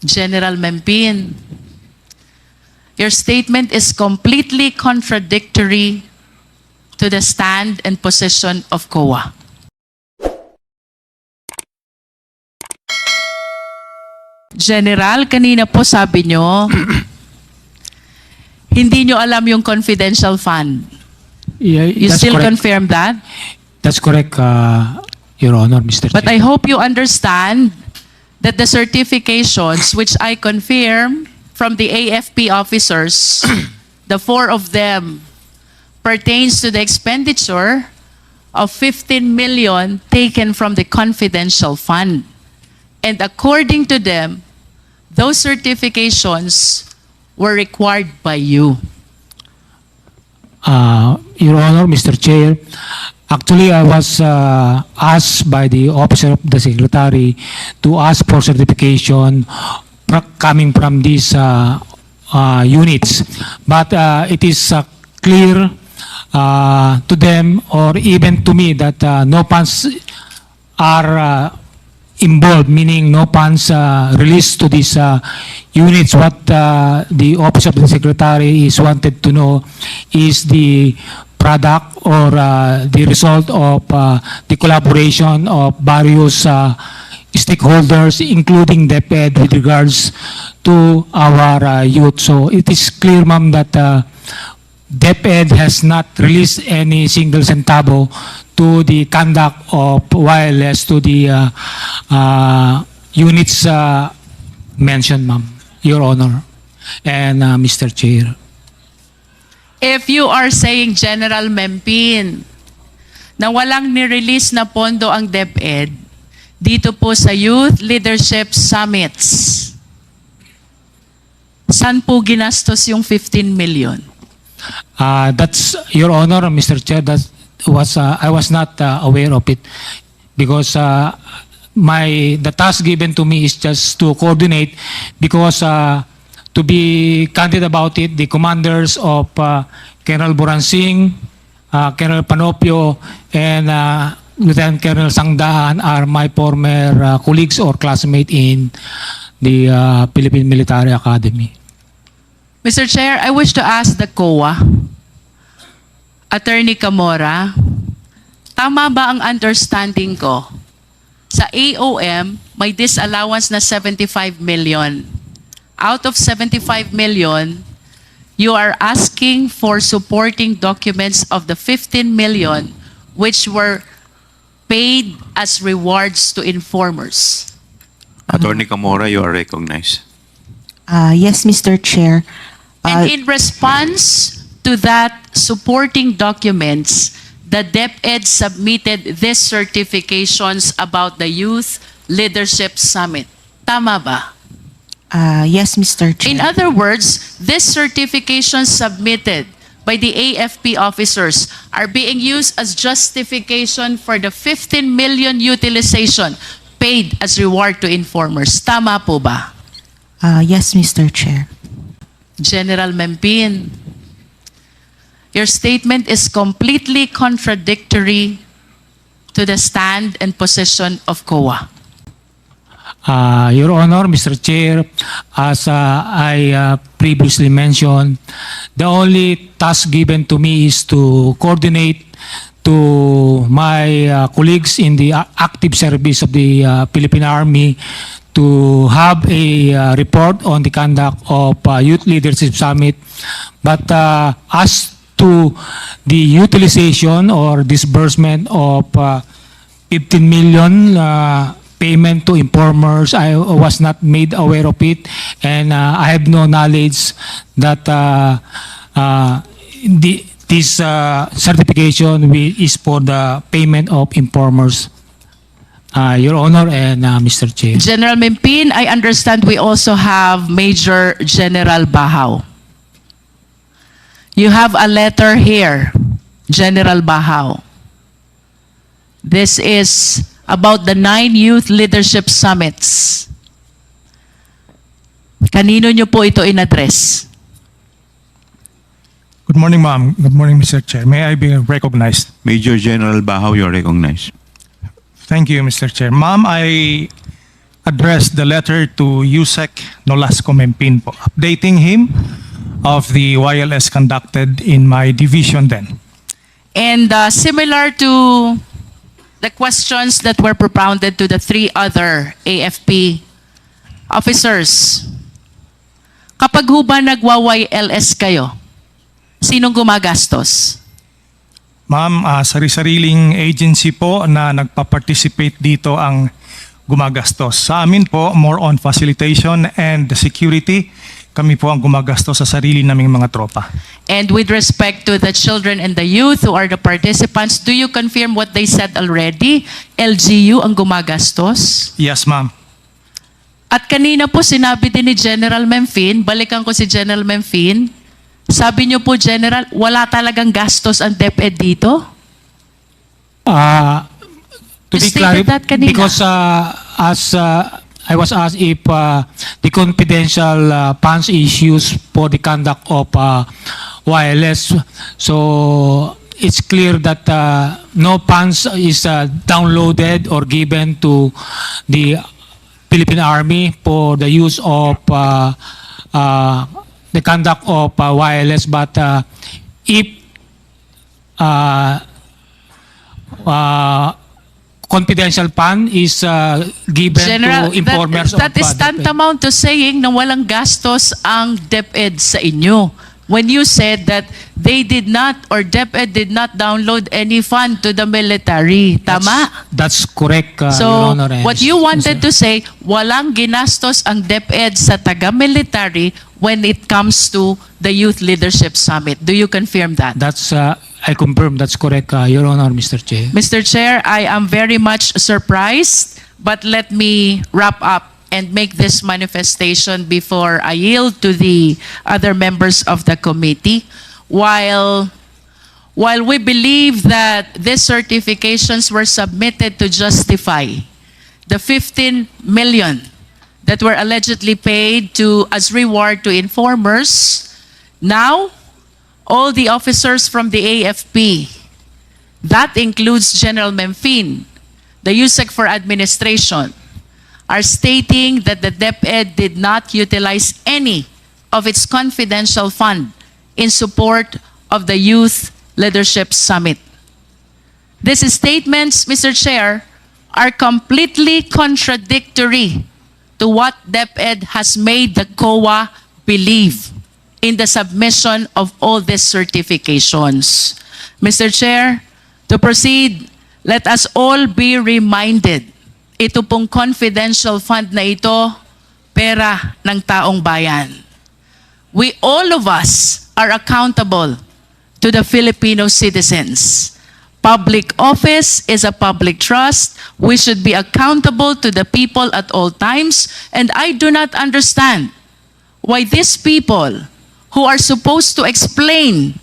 General Mempin, your statement is completely contradictory to the stand and position of COA. General, kanina po sabi nyo, hindi nyo alam yung confidential fund. Yeah, You that's still correct. confirm that? That's correct, Your Honor, Mr. But Chair. I hope you understand that the certifications which I confirm from the AFP officers, the 4 of them, pertains to the expenditure of 15 million taken from the confidential fund. And according to them, those certifications were required by you. Your Honor, Mr. Chair, actually I was asked by the officer of the Secretary to ask for certification coming from these units. But it is clear to them or even to me that no funds are involved, meaning no funds released to these units. What the Office of the Secretary is wanted to know is the product or the result of the collaboration of various stakeholders, including Deped, with regards to our youth. So it is clear, ma'am, that Deped has not released any single centavo to the conduct of wireless to the units mentioned, ma'am, Your Honor, and Mr. Chair. If you are saying, General Mempin, na walang nirelease na pondo ang DepEd dito po sa Youth Leadership Summits, saan po ginastos yung 15 million? That's, Your Honor, Mr. Chair, that was I was not aware of it because the task given to me is just to coordinate because to be candid about it, the commanders of Colonel Buransing, Colonel Panopio, and Lieutenant Colonel Sangdaan are my former colleagues or classmates in the Philippine Military Academy. Mr. Chair, I wish to ask the COA, Attorney Camora, tama ba ang understanding ko? Sa AOM, may disallowance na 75 million. Out of 75 million, you are asking for supporting documents of the 15 million which were paid as rewards to informers. Attorney Camora, you are recognized. Yes, Mr. Chair. And in response to that supporting documents, the DepEd submitted these certifications about the Youth Leadership Summit. Tama ba? Yes, Mr. Chair. In other words, these certifications submitted by the AFP officers are being used as justification for the 15 million utilization paid as reward to informers. Tama po ba? Yes, Mr. Chair. General Mempin, your statement is completely contradictory to the stand and position of COA. Your Honor, Mr. Chair, as I previously mentioned, the only task given to me is to coordinate to my colleagues in the active service of the Philippine Army to have a report on the conduct of Youth Leadership Summit. But as to the utilization or disbursement of 15 million payment to informers, I was not made aware of it, and I have no knowledge that this certification is for the payment of informers. Your Honor and Mr. Chair. General Mempin, I understand we also have Major General Bahaw. You have a letter here, General Bahaw. This is about the 9 Youth Leadership Summits. Kanino nyo po ito in-address? Good morning, ma'am. Good morning, Mr. Chair. May I be recognized? Major General Bahaw, you are recognized. Thank you, Mr. Chair. Ma'am, I addressed the letter to Yusek Nolasco Mempin po, updating him of the YLS conducted in my division then. And similar to the questions that were propounded to the 3 other AFP officers, kapag ho ba nagwa-YLS kayo, sinong gumagastos? Ma'am, sari-sariling agency po na nagpa-participate dito ang gumagastos. Sa amin po, more on facilitation and the security, kami po ang gumagastos sa sarili naming mga tropa. And with respect to the children and the youth who are the participants, do you confirm what they said already? LGU ang gumagastos? Yes, ma'am. At kanina po sinabi din ni General Mempin, balikan ko si General Mempin, sabi niyo po, General, wala talagang gastos ang DepEd dito? To be You stated clear, that kanina. because as I was asked if the confidential funds issues for the conduct of wireless, so it's clear that no funds is downloaded or given to the Philippine Army for the use of the conduct of wireless, but if confidential fund is given General, to informers that is DepEd. tantamount to saying na walang gastos ang DepEd sa inyo. When you said that they did not or DepEd did not download any fund to the military. Tama? That's correct, Your So, Honor. and what you wanted to say, walang ginastos ang DepEd sa taga-military when it comes to the Youth Leadership Summit. Do you confirm that? That's, I confirm that's correct, Your Honor, Mr. Chair. Mr. Chair, I am very much surprised, but let me wrap up and make this manifestation before I yield to the other members of the committee. While we believe that these certifications were submitted to justify the 15 million that were allegedly paid as reward to informers, now all the officers from the AFP, that includes General Mempin, the USEC for Administration, are stating that the DepEd did not utilize any of its confidential fund in support of the Youth Leadership Summit. These statements, Mr. Chair, are completely contradictory to what DepEd has made the COA believe in the submission of all these certifications. Mr. Chair, to proceed, let us all be reminded, ito pong confidential fund na ito, pera ng taong bayan. We, all of us, are accountable to the Filipino citizens. Public office is a public trust. We should be accountable to the people at all times. And I do not understand why these people who are supposed to explain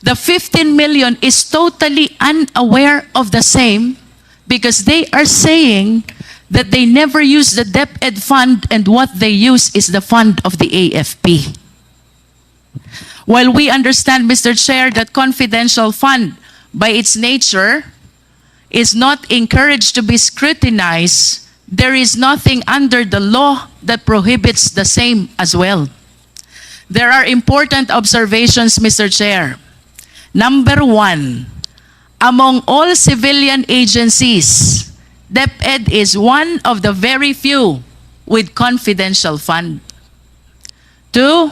the 15 million is totally unaware of the same, because they are saying that they never use the DepEd fund and what they use is the fund of the AFP. While we understand, Mr. Chair, that confidential fund by its nature is not encouraged to be scrutinized, there is nothing under the law that prohibits the same as well. There are important observations, Mr. Chair. Number 1, among all civilian agencies, DepEd is one of the very few with confidential fund. 2,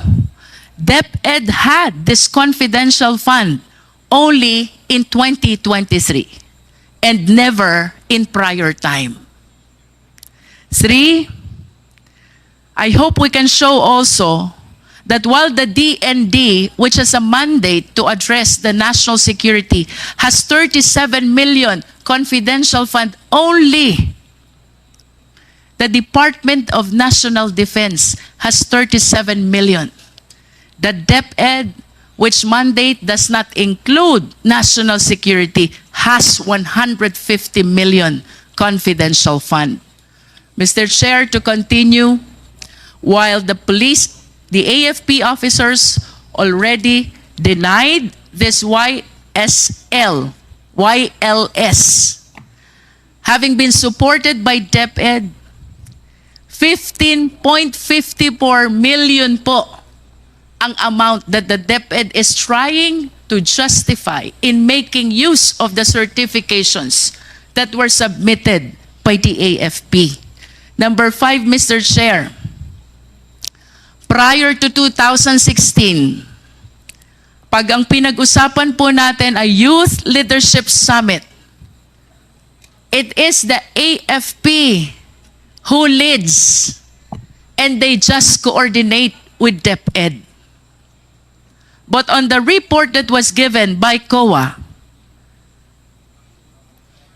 DepEd had this confidential fund only in 2023 and never in prior time. 3, I hope we can show also that while the DND, which has a mandate to address the national security, has 37 million confidential fund only, the Department of National Defense has 37 million. The DepEd, which mandate does not include national security, has 150 million confidential fund. Mr. Chair, to continue, while the police, the AFP officers already denied this YLS, having been supported by DepEd, 15.54 million po ang amount that the Deped is trying to justify in making use of the certifications that were submitted by the AFP. Number 5, Mr. Chair, prior to 2016, pag ang pinag-usapan po natin ay Youth Leadership Summit, it is the AFP who leads and they just coordinate with Deped. But on the report that was given by COA,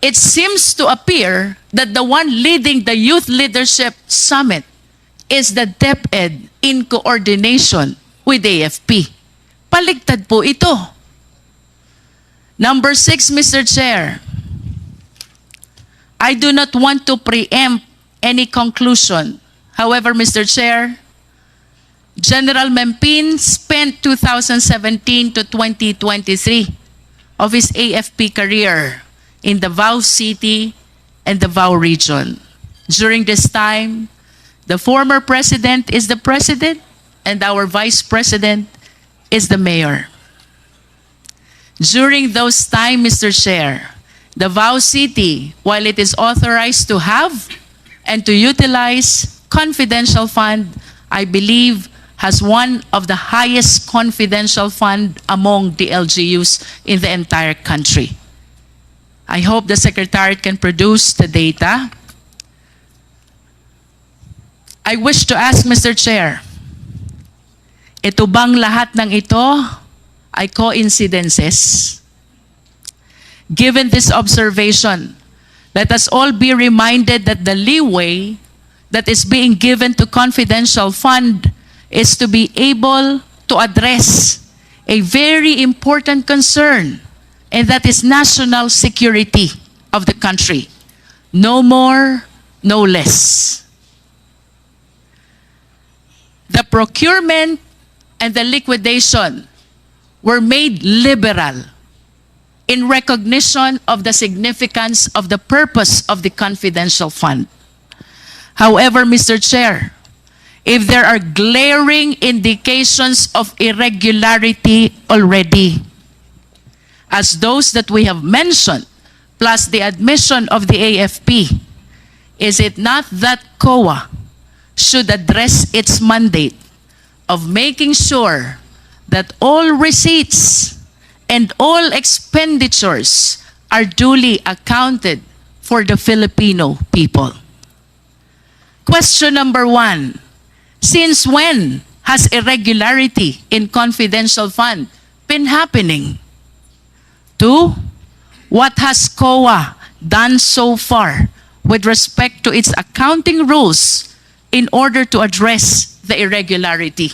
it seems to appear that the one leading the Youth Leadership Summit is the Deped in coordination with AFP. Paligtad po ito. Number 6, Mr. Chair, I do not want to preempt any conclusion. However, Mr. Chair, General Mempin spent 2017 to 2023 of his AFP career in Davao City and Davao region. During this time, the former president is the president and our vice president is the mayor. During those time, Mr. Chair, Davao City, while it is authorized to have and to utilize confidential fund, I believe has one of the highest confidential fund among the LGUs in the entire country. I hope the Secretariat can produce the data. I wish to ask Mr. Chair, ito bang lahat ng ito ay coincidences? Given this observation, let us all be reminded that the leeway that is being given to confidential fund is to be able to address a very important concern, and that is national security of the country. No more, no less. The procurement and the liquidation were made liberal in recognition of the significance of the purpose of the confidential fund. However, Mr. Chair, if there are glaring indications of irregularity already, as those that we have mentioned, plus the admission of the AFP, is it not that COA should address its mandate of making sure that all receipts and all expenditures are duly accounted for the Filipino people? Question number 1. Since when has irregularity in confidential fund been happening? 2, what has COA done so far with respect to its accounting rules in order to address the irregularity?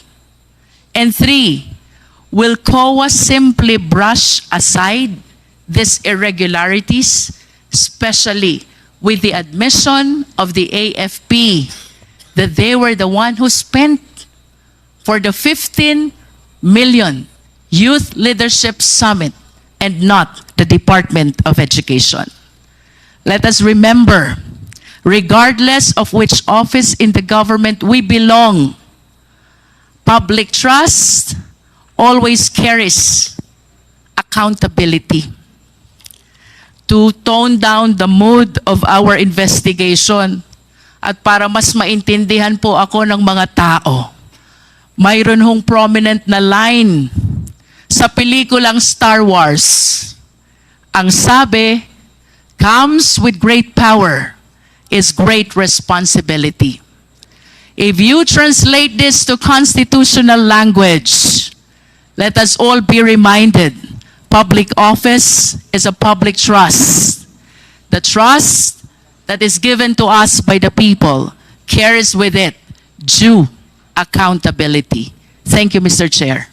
And 3, will COA simply brush aside these irregularities, especially with the admission of the AFP that they were the one who spent for the 15 million Youth Leadership Summit and not the Department of Education? Let us remember, regardless of which office in the government we belong, public trust always carries accountability. To tone down the mood of our investigation at para mas maintindihan po ako ng mga tao, mayroon hong prominent na line sa pelikulang Star Wars. Ang sabi, comes with great power is great responsibility. If you translate this to constitutional language, let us all be reminded, public office is a public trust. The trust that is given to us by the people carries with it due accountability. Thank you, Mr. Chair.